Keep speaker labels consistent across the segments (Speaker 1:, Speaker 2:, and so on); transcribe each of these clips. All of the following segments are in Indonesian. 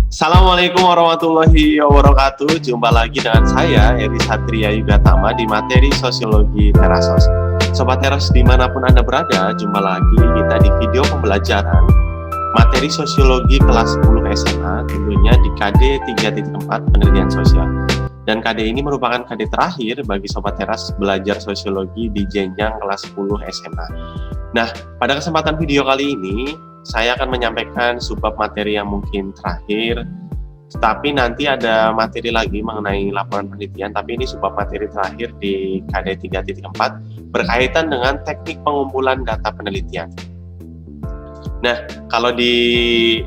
Speaker 1: Assalamualaikum warahmatullahi wabarakatuh. Jumpa lagi dengan saya, Eri Satria Yugatama, di materi Sosiologi Terasos. Sobat Teras dimanapun Anda berada, jumpa lagi kita di video pembelajaran materi Sosiologi kelas 10 SMA, tentunya di KD 3.4 Penelitian Sosial. Dan KD ini merupakan KD terakhir bagi Sobat Teras belajar Sosiologi di jenjang kelas 10 SMA. Nah, pada kesempatan video kali ini, saya akan menyampaikan subbab materi yang mungkin terakhir, tetapi nanti ada materi lagi mengenai laporan penelitian, tapi ini subbab materi terakhir di KD 3.4 berkaitan dengan teknik pengumpulan data penelitian. Nah, kalau di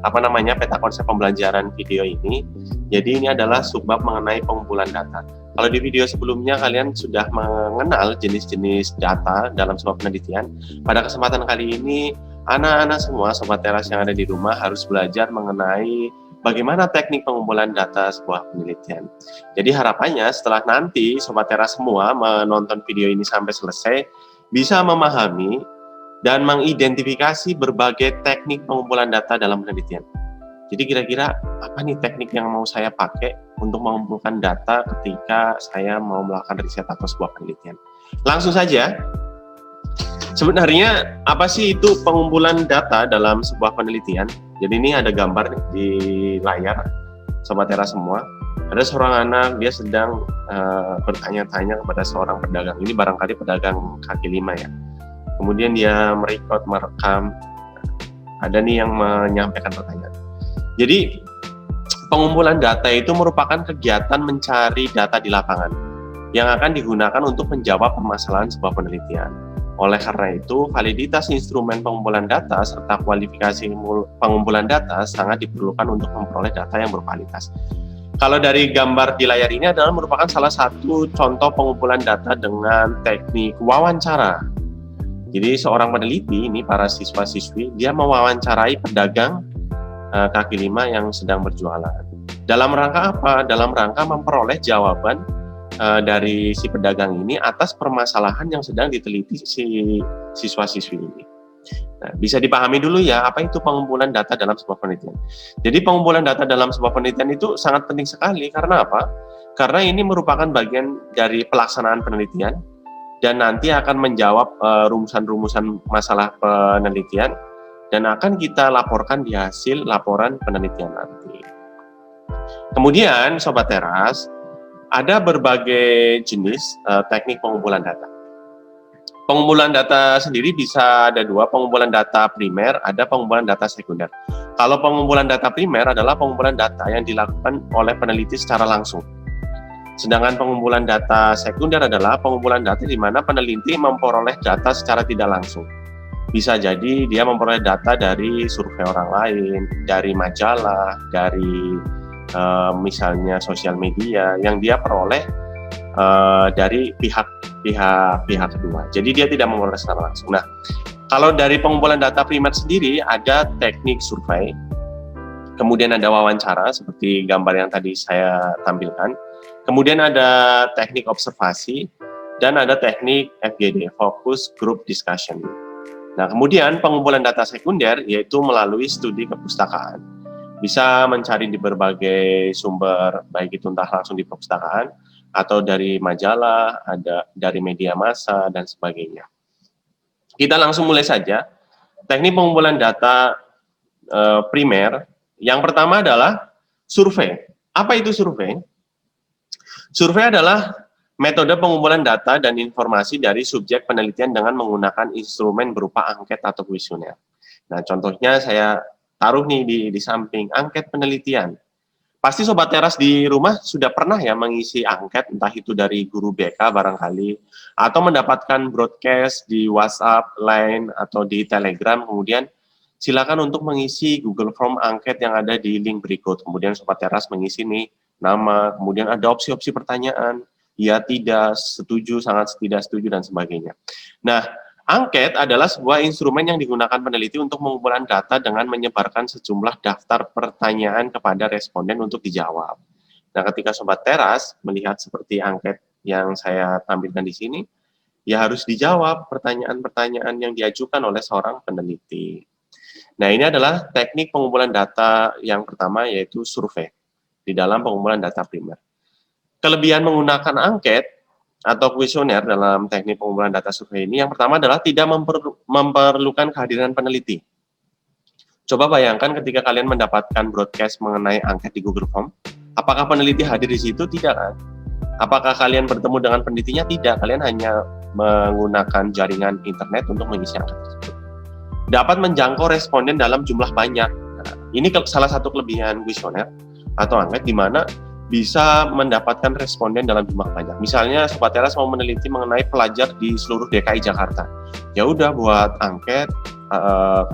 Speaker 1: peta konsep pembelajaran video ini, jadi ini adalah subbab mengenai pengumpulan data. Kalau di video sebelumnya kalian sudah mengenal jenis-jenis data dalam sebuah penelitian, pada kesempatan kali ini anak-anak semua Sobat Teras yang ada di rumah harus belajar mengenai bagaimana teknik pengumpulan data sebuah penelitian. Jadi harapannya setelah nanti Sobat Teras semua menonton video ini sampai selesai, bisa memahami dan mengidentifikasi berbagai teknik pengumpulan data dalam penelitian. Jadi kira-kira apa nih teknik yang mau saya pakai untuk mengumpulkan data ketika saya mau melakukan riset atau sebuah penelitian. Langsung saja, sebenarnya apa sih itu pengumpulan data dalam sebuah penelitian? Jadi ini ada gambar di layar, Sobat Teras semua. Ada seorang anak, dia sedang bertanya-tanya kepada seorang pedagang. Ini barangkali pedagang kaki lima ya. Kemudian dia merekam, ada nih yang menyampaikan pertanyaan. Jadi pengumpulan data itu merupakan kegiatan mencari data di lapangan yang akan digunakan untuk menjawab permasalahan sebuah penelitian. Oleh karena itu, validitas instrumen pengumpulan data serta kualifikasi pengumpulan data sangat diperlukan untuk memperoleh data yang berkualitas. Kalau dari gambar di layar ini adalah merupakan salah satu contoh pengumpulan data dengan teknik wawancara. Jadi seorang peneliti, ini para siswa-siswi, dia mewawancarai pedagang kaki lima yang sedang berjualan. Dalam rangka apa? Dalam rangka memperoleh jawaban dari si pedagang ini atas permasalahan yang sedang diteliti si siswa-siswi ini. Nah, bisa dipahami dulu ya, apa itu pengumpulan data dalam sebuah penelitian. Jadi pengumpulan data dalam sebuah penelitian itu sangat penting sekali, karena apa? Karena ini merupakan bagian dari pelaksanaan penelitian, dan nanti akan menjawab rumusan-rumusan masalah penelitian, dan akan kita laporkan di hasil laporan penelitian nanti. Kemudian Sobat Teras, ada berbagai jenis teknik pengumpulan data. Pengumpulan data sendiri bisa ada dua, pengumpulan data primer, ada pengumpulan data sekunder. Kalau pengumpulan data primer adalah pengumpulan data yang dilakukan oleh peneliti secara langsung. Sedangkan pengumpulan data sekunder adalah pengumpulan data di mana peneliti memperoleh data secara tidak langsung. Bisa jadi dia memperoleh data dari survei orang lain, dari majalah, dari misalnya sosial media yang dia peroleh dari pihak kedua. Jadi dia tidak memperoleh secara langsung. Nah, kalau dari pengumpulan data primer sendiri ada teknik survei, kemudian ada wawancara seperti gambar yang tadi saya tampilkan, kemudian ada teknik observasi, dan ada teknik FGD, Focus Group Discussion. Nah, kemudian pengumpulan data sekunder yaitu melalui studi kepustakaan. Bisa mencari di berbagai sumber, baik itu entah langsung di perpustakaan atau dari majalah, ada dari media massa dan sebagainya. Kita langsung mulai saja. Teknik pengumpulan data primer, yang pertama adalah survei. Apa itu survei? Survei adalah metode pengumpulan data dan informasi dari subjek penelitian dengan menggunakan instrumen berupa angket atau kuesioner. Nah, contohnya saya taruh nih di samping angket penelitian. Pasti Sobat Teras di rumah sudah pernah ya mengisi angket, entah itu dari guru BK barangkali, atau mendapatkan broadcast di WhatsApp, Line, atau di Telegram, kemudian silakan untuk mengisi Google Form angket yang ada di link berikut. Kemudian Sobat Teras mengisi nih nama, kemudian ada opsi-opsi pertanyaan, ya, tidak, setuju, sangat tidak setuju, dan sebagainya. Nah, angket adalah sebuah instrumen yang digunakan peneliti untuk mengumpulkan data dengan menyebarkan sejumlah daftar pertanyaan kepada responden untuk dijawab. Nah, ketika Sobat Teras melihat seperti angket yang saya tampilkan di sini, ya harus dijawab pertanyaan-pertanyaan yang diajukan oleh seorang peneliti. Nah, ini adalah teknik pengumpulan data yang pertama, yaitu survei di dalam pengumpulan data primer. Kelebihan menggunakan angket atau kuesioner dalam teknik pengumpulan data survei ini, yang pertama adalah tidak memerlukan kehadiran peneliti. Coba bayangkan ketika kalian mendapatkan broadcast mengenai angket di Google Form, apakah peneliti hadir di situ? Tidak kan? Apakah kalian bertemu dengan penelitinya? Tidak, kalian hanya menggunakan jaringan internet untuk mengisi angket tersebut. Dapat menjangkau responden dalam jumlah banyak. Nah, ini salah satu kelebihan kuesioner atau angket, di mana bisa mendapatkan responden dalam jumlah banyak. Misalnya Sobat Teras mau meneliti mengenai pelajar di seluruh DKI Jakarta. Ya udah buat angket,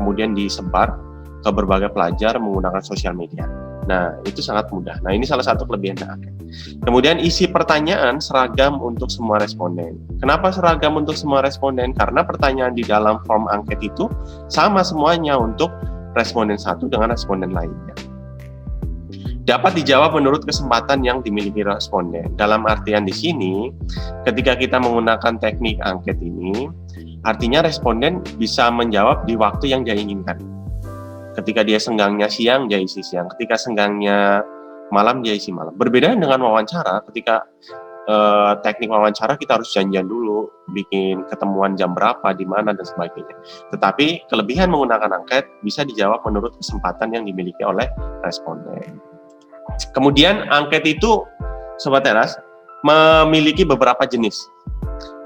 Speaker 1: kemudian disebar ke berbagai pelajar menggunakan sosial media. Nah, itu sangat mudah. Nah, ini salah satu kelebihan angket. Kemudian isi pertanyaan seragam untuk semua responden. Kenapa seragam untuk semua responden? Karena pertanyaan di dalam form angket itu sama semuanya untuk responden satu dengan responden lainnya. Dapat dijawab menurut kesempatan yang dimiliki responden. Dalam artian di sini, ketika kita menggunakan teknik angket ini, artinya responden bisa menjawab di waktu yang dia inginkan. Ketika dia senggangnya siang, dia isi siang. Ketika senggangnya malam, dia isi malam. Berbeda dengan wawancara, ketika teknik wawancara kita harus janjian dulu, bikin ketemuan jam berapa, di mana, dan sebagainya. Tetapi kelebihan menggunakan angket bisa dijawab menurut kesempatan yang dimiliki oleh responden. Kemudian angket itu, Sobat Teras, memiliki beberapa jenis.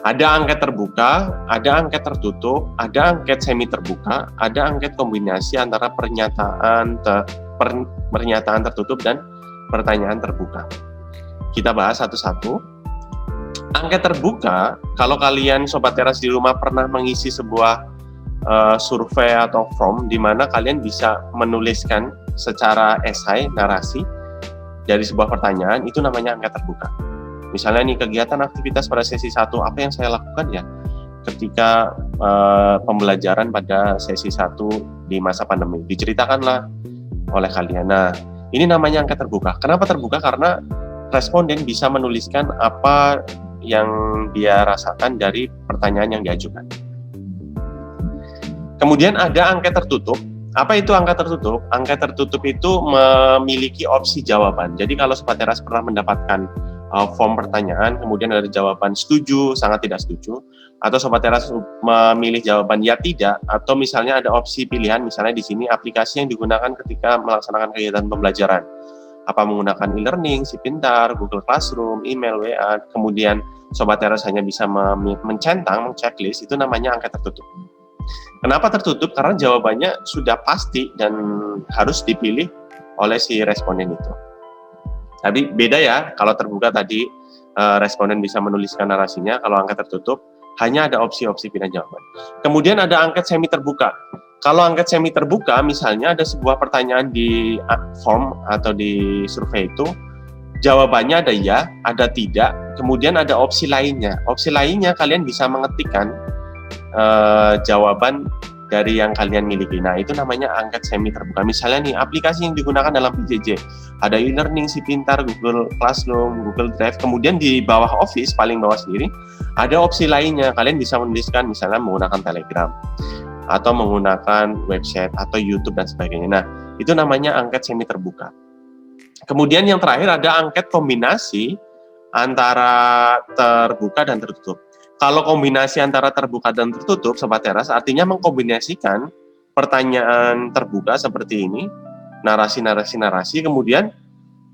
Speaker 1: Ada angket terbuka, ada angket tertutup, ada angket semi terbuka, ada angket kombinasi antara pernyataan tertutup dan pertanyaan terbuka. Kita bahas satu-satu. Angket terbuka, kalau kalian Sobat Teras di rumah pernah mengisi sebuah survei atau form di mana kalian bisa menuliskan secara esai, narasi dari sebuah pertanyaan, itu namanya angket terbuka. Misalnya nih, kegiatan aktivitas pada sesi 1, apa yang saya lakukan ya ketika pembelajaran pada sesi 1 di masa pandemi, diceritakanlah oleh kalian. Nah, ini namanya angket terbuka. Kenapa terbuka? Karena responden bisa menuliskan apa yang dia rasakan dari pertanyaan yang diajukan. Kemudian ada angket tertutup. Apa itu angket tertutup? Angket tertutup itu memiliki opsi jawaban. Jadi kalau Sobat Teras pernah mendapatkan form pertanyaan, kemudian ada jawaban setuju, sangat tidak setuju, atau Sobat Teras memilih jawaban ya tidak, atau misalnya ada opsi pilihan, misalnya di sini aplikasi yang digunakan ketika melaksanakan kegiatan pembelajaran. Apa menggunakan e-learning, Si Pintar, Google Classroom, email, WA, kemudian Sobat Teras hanya bisa mencentang, checklist, itu namanya angket tertutup. Kenapa tertutup? Karena jawabannya sudah pasti dan harus dipilih oleh si responden itu. Tapi beda ya, kalau terbuka tadi responden bisa menuliskan narasinya, kalau angket tertutup hanya ada opsi-opsi pilihan jawaban. Kemudian ada angket semi terbuka. Kalau angket semi terbuka, misalnya ada sebuah pertanyaan di form atau di survei itu, jawabannya ada ya, ada tidak, kemudian ada opsi lainnya. Opsi lainnya kalian bisa mengetikkan jawaban dari yang kalian miliki. Nah, itu namanya angket semi terbuka. Misalnya nih, aplikasi yang digunakan dalam PJJ, ada e-learning, Si Pintar, Google Classroom, Google Drive, kemudian di bawah Office, paling bawah sendiri, ada opsi lainnya. Kalian bisa menuliskan misalnya menggunakan Telegram, atau menggunakan website, atau YouTube, dan sebagainya. Nah, itu namanya angket semi terbuka. Kemudian yang terakhir ada angket kombinasi antara terbuka dan tertutup. Kalau kombinasi antara terbuka dan tertutup, Sobat Teras, artinya mengkombinasikan pertanyaan terbuka seperti ini, narasi, kemudian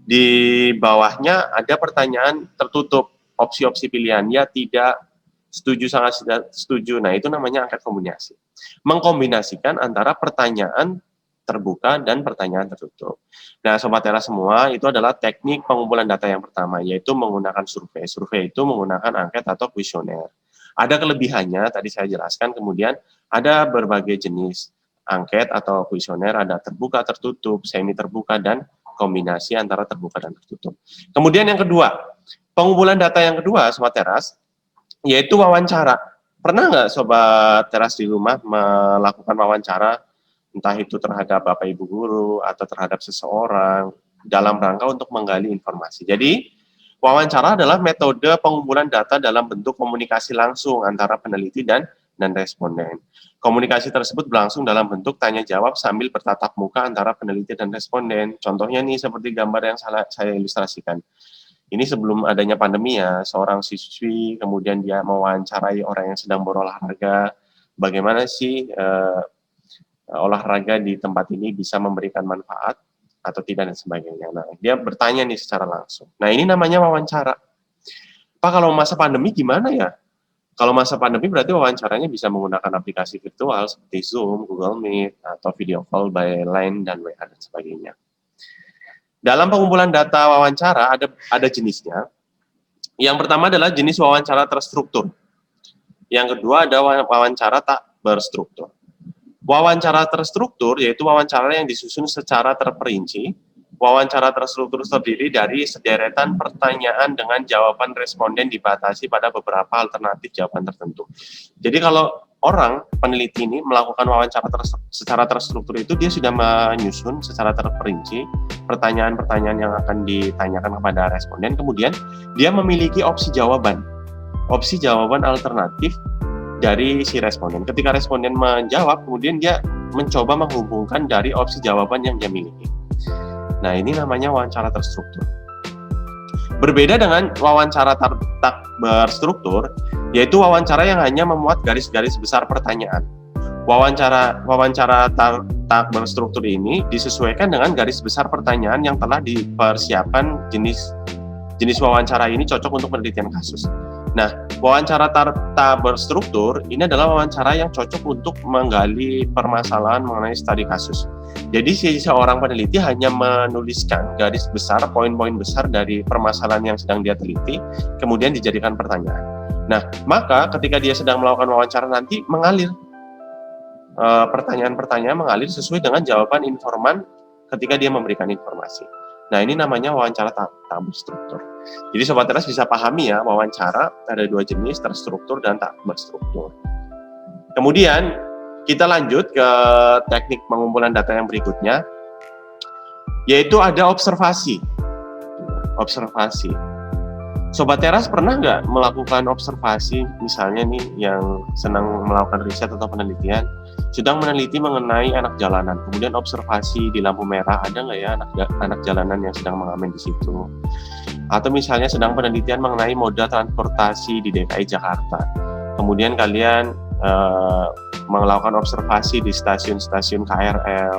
Speaker 1: di bawahnya ada pertanyaan tertutup, opsi-opsi pilihan, ya, tidak, setuju, sangat tidak setuju. Nah, itu namanya angket kombinasi. Mengkombinasikan antara pertanyaan terbuka dan pertanyaan tertutup. Nah, Sobat Teras semua, itu adalah teknik pengumpulan data yang pertama, yaitu menggunakan survei. Survei itu menggunakan angket atau kuesioner. Ada kelebihannya, tadi saya jelaskan, kemudian ada berbagai jenis angket atau kuesioner, ada terbuka, tertutup, semi terbuka, dan kombinasi antara terbuka dan tertutup. Kemudian yang kedua, pengumpulan data yang kedua, Sobat Teras, yaitu wawancara. Pernah nggak Sobat Teras di rumah melakukan wawancara, entah itu terhadap Bapak Ibu guru atau terhadap seseorang dalam rangka untuk menggali informasi. Jadi, wawancara adalah metode pengumpulan data dalam bentuk komunikasi langsung antara peneliti dan dan responden. Komunikasi tersebut berlangsung dalam bentuk tanya jawab sambil bertatap muka antara peneliti dan responden. Contohnya nih seperti gambar yang saya ilustrasikan. Ini sebelum adanya pandemi ya, seorang siswi kemudian dia mewawancarai orang yang sedang berolahraga, bagaimana sih olahraga di tempat ini bisa memberikan manfaat atau tidak dan sebagainya. Nah, dia bertanya nih secara langsung. Nah, ini namanya wawancara. Pak, kalau masa pandemi gimana ya? Kalau masa pandemi berarti wawancaranya bisa menggunakan aplikasi virtual seperti Zoom, Google Meet, atau video call by Line dan WA dan sebagainya. Dalam pengumpulan data wawancara ada jenisnya. Yang pertama adalah jenis wawancara terstruktur. Yang kedua ada wawancara tak berstruktur. Wawancara terstruktur yaitu wawancara yang disusun secara terperinci. Wawancara terstruktur terdiri dari sederetan pertanyaan dengan jawaban responden dibatasi pada beberapa alternatif jawaban tertentu. Jadi kalau orang peneliti ini melakukan wawancara secara terstruktur itu dia sudah menyusun secara terperinci pertanyaan-pertanyaan yang akan ditanyakan kepada responden, kemudian dia memiliki opsi jawaban alternatif dari si responden. Ketika responden menjawab, kemudian dia mencoba menghubungkan dari opsi jawaban yang dia miliki. Nah, ini namanya wawancara terstruktur. Berbeda dengan wawancara tak berstruktur, yaitu wawancara yang hanya memuat garis-garis besar pertanyaan. Wawancara tak berstruktur ini disesuaikan dengan garis besar pertanyaan yang telah dipersiapkan. Jenis wawancara ini cocok untuk penelitian kasus. Nah, wawancara tak berstruktur ini adalah wawancara yang cocok untuk menggali permasalahan mengenai studi kasus. Jadi seorang peneliti hanya menuliskan garis besar, poin-poin besar dari permasalahan yang sedang dia teliti, kemudian dijadikan pertanyaan. Nah, maka ketika dia sedang melakukan wawancara nanti mengalir. Pertanyaan-pertanyaan mengalir sesuai dengan jawaban informan ketika dia memberikan informasi. Nah, ini namanya wawancara tak berstruktur. Jadi Sobat Teras bisa pahami ya, wawancara ada dua jenis, terstruktur dan tak berstruktur. Kemudian kita lanjut ke teknik pengumpulan data yang berikutnya, yaitu ada observasi. Observasi. Sobat Teras pernah nggak melakukan observasi, misalnya nih yang senang melakukan riset atau penelitian, sedang meneliti mengenai anak jalanan, kemudian observasi di lampu merah, ada nggak ya anak jalanan yang sedang mengamen di situ? Atau misalnya sedang penelitian mengenai moda transportasi di DKI Jakarta, kemudian kalian melakukan observasi di stasiun-stasiun KRL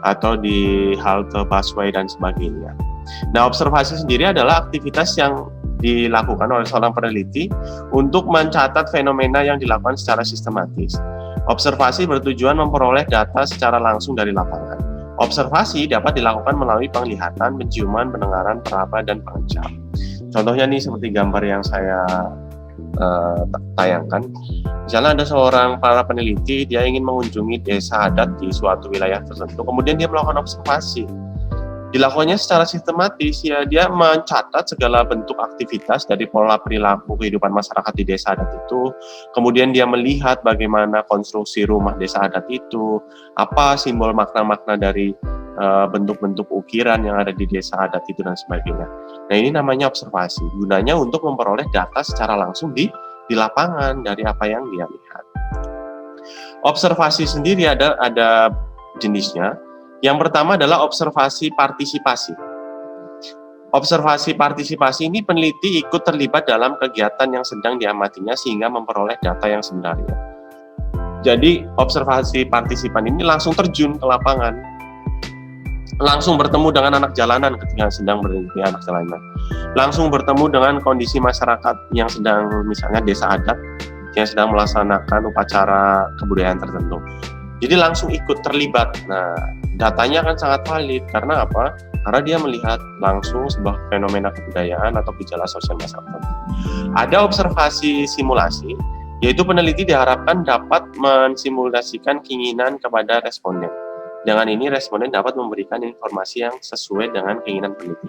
Speaker 1: atau di halte busway dan sebagainya. Nah, observasi sendiri adalah aktivitas yang dilakukan oleh seorang peneliti untuk mencatat fenomena yang dilakukan secara sistematis. Observasi bertujuan memperoleh data secara langsung dari lapangan. Observasi dapat dilakukan melalui penglihatan, penciuman, pendengaran, peraba, dan pengecap. Contohnya nih seperti gambar yang saya tayangkan. Misalnya ada seorang para peneliti, dia ingin mengunjungi desa adat di suatu wilayah tertentu, kemudian dia melakukan observasi. Dilakukannya secara sistematis, ya dia mencatat segala bentuk aktivitas dari pola perilaku kehidupan masyarakat di desa adat itu, kemudian dia melihat bagaimana konstruksi rumah desa adat itu, apa simbol makna-makna dari bentuk-bentuk ukiran yang ada di desa adat itu dan sebagainya. Nah, ini namanya observasi, gunanya untuk memperoleh data secara langsung di lapangan dari apa yang dia lihat. Observasi sendiri ada jenisnya. Yang pertama adalah observasi partisipasi. Observasi partisipasi ini peneliti ikut terlibat dalam kegiatan yang sedang diamatinya sehingga memperoleh data yang sebenarnya. Jadi observasi partisipan ini langsung terjun ke lapangan, langsung bertemu dengan anak jalanan ketika sedang meneliti anak jalanan, langsung bertemu dengan kondisi masyarakat yang sedang, misalnya desa adat yang sedang melaksanakan upacara kebudayaan tertentu. Jadi langsung ikut terlibat. Nah, datanya akan sangat valid karena apa? Karena dia melihat langsung sebuah fenomena kebudayaan atau gejala sosial masyarakat. Ada observasi simulasi, yaitu peneliti diharapkan dapat mensimulasikan keinginan kepada responden. Dengan ini responden dapat memberikan informasi yang sesuai dengan keinginan peneliti.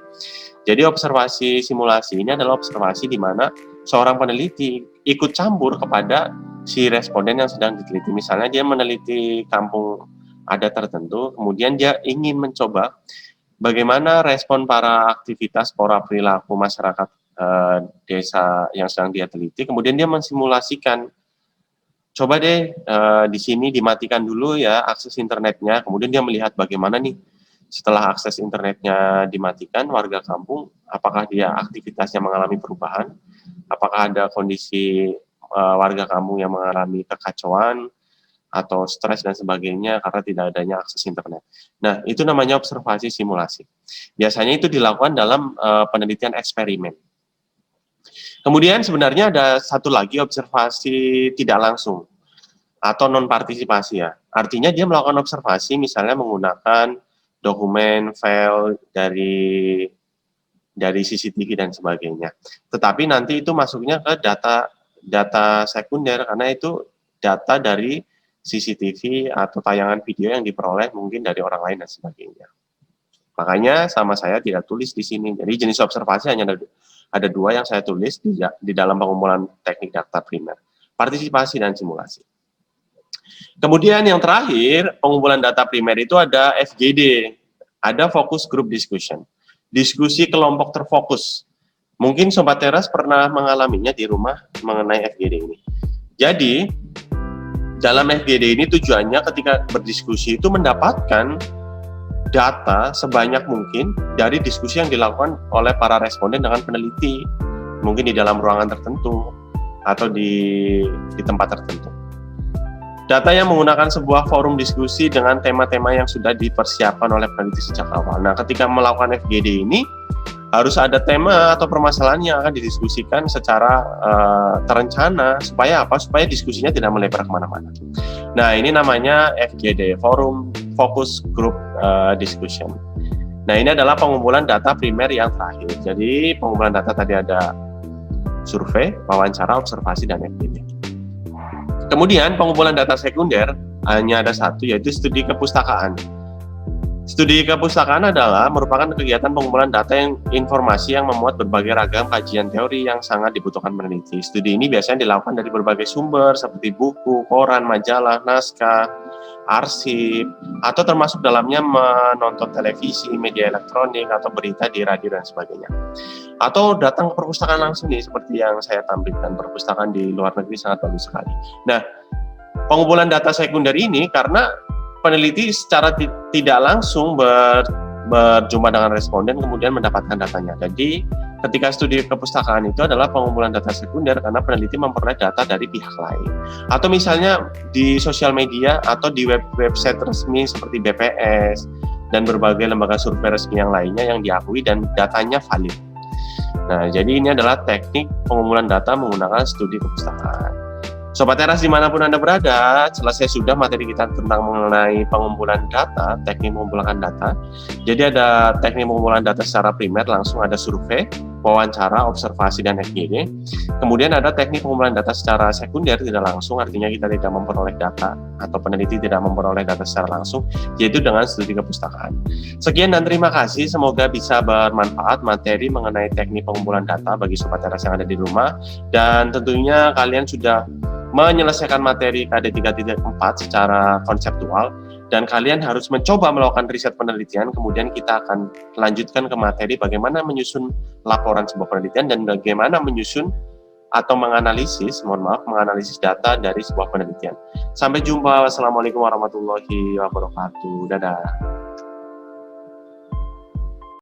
Speaker 1: Jadi observasi simulasi ini adalah observasi di mana seorang peneliti ikut campur kepada si responden yang sedang diteliti. Misalnya dia meneliti kampung adat tertentu, kemudian dia ingin mencoba bagaimana respon para aktivitas, pola perilaku masyarakat desa yang sedang dia teliti, kemudian dia mensimulasikan coba deh di sini dimatikan dulu ya akses internetnya, kemudian dia melihat bagaimana nih setelah akses internetnya dimatikan, warga kampung, apakah dia aktivitasnya mengalami perubahan, apakah ada kondisi warga kampung yang mengalami kekacauan, atau stres dan sebagainya karena tidak adanya akses internet. Nah, itu namanya observasi simulasi. Biasanya itu dilakukan dalam penelitian eksperimen. Kemudian sebenarnya ada satu lagi observasi tidak langsung atau non partisipasi ya. Artinya dia melakukan observasi misalnya menggunakan dokumen, file dari CCTV dan sebagainya. Tetapi nanti itu masuknya ke data sekunder karena itu data dari CCTV atau tayangan video yang diperoleh mungkin dari orang lain dan sebagainya. Makanya sama saya tidak tulis di sini. Jadi jenis observasi hanya ada dua yang saya tulis di dalam pengumpulan teknik data primer. Partisipasi dan simulasi. Kemudian yang terakhir, pengumpulan data primer itu ada FGD. Ada focus group discussion. Diskusi kelompok terfokus. Mungkin Sobat Teras pernah mengalaminya di rumah mengenai FGD ini. Jadi, dalam FGD ini tujuannya ketika berdiskusi itu mendapatkan data sebanyak mungkin dari diskusi yang dilakukan oleh para responden dengan peneliti, mungkin di dalam ruangan tertentu atau di tempat tertentu. Data yang menggunakan sebuah forum diskusi dengan tema-tema yang sudah dipersiapkan oleh peneliti sejak awal. Nah, ketika melakukan FGD ini, harus ada tema atau permasalahan yang akan didiskusikan secara terencana. Supaya apa? Supaya diskusinya tidak melebar kemana-mana. Nah, ini namanya FGD, Forum Focus Group Discussion. Nah, ini adalah pengumpulan data primer yang terakhir. Jadi, pengumpulan data tadi ada survei, wawancara, observasi, dan FGD. Kemudian, pengumpulan data sekunder hanya ada satu, yaitu studi kepustakaan. Studi kepustakaan adalah merupakan kegiatan pengumpulan data yang informasi yang memuat berbagai ragam kajian teori yang sangat dibutuhkan peneliti. Studi ini biasanya dilakukan dari berbagai sumber seperti buku, koran, majalah, naskah, arsip, atau termasuk dalamnya menonton televisi, media elektronik, atau berita di radio dan sebagainya. Atau datang ke perpustakaan langsung nih, seperti yang saya tampilkan, perpustakaan di luar negeri sangat bagus sekali. Nah, pengumpulan data sekunder ini karena peneliti secara tidak langsung berjumpa dengan responden kemudian mendapatkan datanya. Jadi ketika studi kepustakaan itu adalah pengumpulan data sekunder karena peneliti memperoleh data dari pihak lain. Atau misalnya di sosial media atau di website resmi seperti BPS dan berbagai lembaga survei resmi yang lainnya yang diakui dan datanya valid. Nah, jadi ini adalah teknik pengumpulan data menggunakan studi kepustakaan. Sobat Teras dimanapun Anda berada, selesai sudah materi kita tentang mengenai pengumpulan data, teknik mengumpulkan data. Jadi ada teknik pengumpulan data secara primer, langsung ada survei, wawancara, observasi, dan FGD. Kemudian ada teknik pengumpulan data secara sekunder, tidak langsung, artinya kita tidak memperoleh data, atau peneliti tidak memperoleh data secara langsung, yaitu dengan studi kepustakaan. Sekian dan terima kasih, semoga bisa bermanfaat materi mengenai teknik pengumpulan data bagi Sobat Teras yang ada di rumah, dan tentunya kalian sudah menyelesaikan materi KD 3.4 secara konseptual dan kalian harus mencoba melakukan riset penelitian. Kemudian kita akan lanjutkan ke materi bagaimana menyusun laporan sebuah penelitian dan bagaimana menyusun atau menganalisis data dari sebuah penelitian. Sampai jumpa. Wassalamualaikum warahmatullahi wabarakatuh. Dadah.